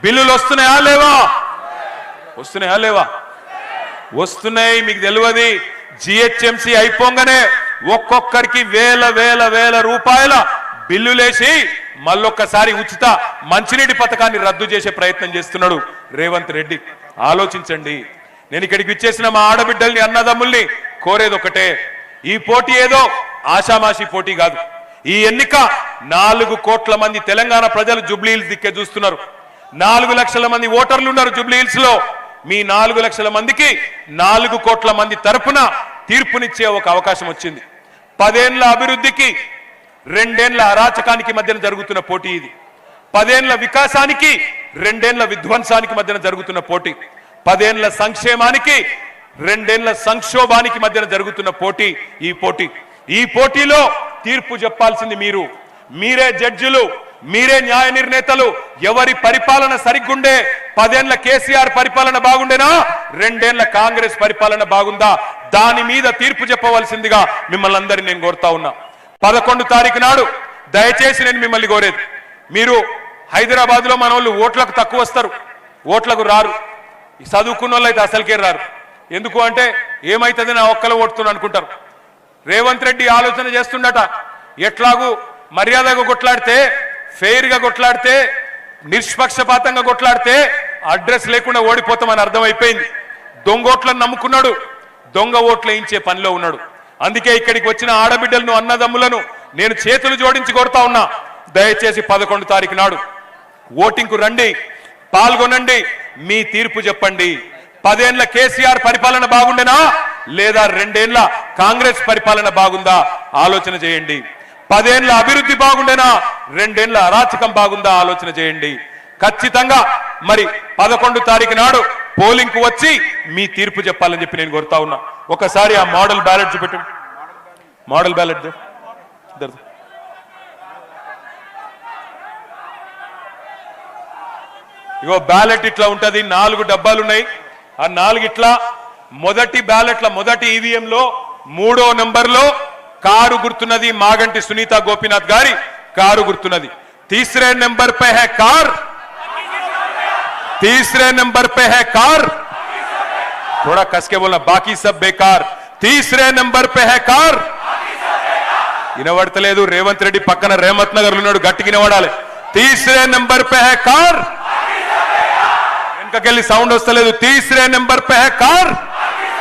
బిల్లులు వస్తున్నాయా లేవా? వస్తున్నాయా లేవా? వస్తున్నాయి. మీకు తెలియదు, జిహెచ్ఎంసీ అయిపోగానే ఒక్కొక్కరికి వేల వేల వేల రూపాయల బిల్లులేసి మళ్ళొక్కసారి ఉచిత మంచినీటి పథకాన్ని రద్దు చేసే ప్రయత్నం చేస్తున్నాడు రేవంత్ రెడ్డి. ఆలోచించండి. నేను ఇక్కడికి విచ్చేసిన మా ఆడబిడ్డల్ని అన్నదమ్ముల్ని కోరేది ఒకటే, ఈ పోటీ ఏదో ఆషామాషి పోటీ కాదు. ఈ ఎన్నిక 4 కోట్ల మంది తెలంగాణ ప్రజలు జూబ్లీ హిల్స్ దిక్కే చూస్తున్నారు. 4 లక్షల మంది ఓటర్లు ఉన్నారు జూబ్లీ హిల్స్ లో. మీ 4 లక్షల మందికి 4 కోట్ల మంది తరపున తీర్పునిచ్చే ఒక అవకాశం వచ్చింది. 10 ఏళ్ల అభివృద్ధికి 2 ఏళ్ల అరాచకానికి మధ్యన జరుగుతున్న పోటీ ఇది. 10 ఏళ్ల వికాసానికి 2 ఏళ్ల విధ్వంసానికి మధ్యన జరుగుతున్న పోటీ. 10 ఏళ్ల సంక్షేమానికి 2 ఏళ్ల సంక్షోభానికి మధ్యన జరుగుతున్న పోటీ ఈ పోటీ. ఈ పోటీలో తీర్పు చెప్పాల్సింది మీరు. మీరే జడ్జిలు, మీరే న్యాయ నిర్ణేతలు. ఎవరి పరిపాలన సరిగ్గుండే? 10 ఏళ్ల కేసీఆర్ పరిపాలన బాగుండేనా? 2 ఏళ్ల కాంగ్రెస్ పరిపాలన బాగుందా? దాని మీద తీర్పు చెప్పవలసిందిగా మిమ్మల్ని అందరినీ నేను కోరుతా ఉన్నా. 11 తారీఖు నాడు దయచేసి నేను మిమ్మల్ని కోరేది, మీరు హైదరాబాద్ లో మన వాళ్ళు ఓట్లకు తక్కువ వస్తారు, ఓట్లకు రారు. చదువుకున్న వాళ్ళు అయితే అసలుకే రారు. ఎందుకు అంటే ఏమైతుంది నా ఒక్కలో ఓటుతున్నా అనుకుంటారు. రేవంత్ రెడ్డి ఆలోచన చేస్తుండట, ఎట్లాగూ మర్యాదగా కొట్లాడితే, ఫెయిర్ గా కొట్లాడితే, నిష్పక్షపాతంగా కొట్లాడితే అడ్రస్ లేకుండా ఓడిపోతామని అర్థమైపోయింది. దొంగ ఓట్లను నమ్ముకున్నాడు, దొంగ ఓట్లు వేయించే పనిలో ఉన్నాడు. అందుకే ఇక్కడికి వచ్చిన ఆడబిడ్డలను అన్నదమ్ములను నేను చేతులు జోడించి కోరుతా ఉన్నా, దయచేసి 11 తారీఖు నాడు ఓటింగ్ కు రండి, పాల్గొనండి, మీ తీర్పు చెప్పండి. 10 ఏళ్ల కేసీఆర్ పరిపాలన బాగుండేనా లేదా 2 ఏళ్ల కాంగ్రెస్ పరిపాలన బాగుందా ఆలోచన చేయండి. 10 ఏళ్ల అభివృద్ధి బాగుండేనా 2 ఏళ్ల అరాచకం బాగుందా ఆలోచన చేయండి. ఖచ్చితంగా మరి 11 తారీఖు నాడు పోలింగ్ కు వచ్చి మీ తీర్పు చెప్పాలని చెప్పి నేను కోరుతా ఉన్నా. ఒకసారి ఆ మోడల్ బ్యాలెట్ చూపెట్టండి. మోడల్ బ్యాలెట్ ఇగో బ్యాలెట్ ఇట్లా ఉంటది. 4 డబ్బాలు ఉన్నాయి. ఆ 4 ఇట్లా మొదటి బ్యాలెట్ల మొదటి ఈవీఎంలో 3వ నెంబర్లో కారు గుర్తున్నది, మాగంటి సునీత గోపీనాథ్ గారి కారు గుర్తున్నది. तीसरे नंबर पे है कार, तीसरे नंबर पे है कार, थोड़ा कस के बोलना, बाकी सब बेकार. तीसरे नंबर पे है कार. వినబడతలేదు. రేవంత్ రెడ్డి పక్కన రేమత్ నగర్ ఉన్నాడు, గట్టిగా వినబడాలి. तीसरे नंबर पे है कार. వెనకకెళ్ళి సౌండ్ వస్తలేదు. तीसरे नंबर पे है कार.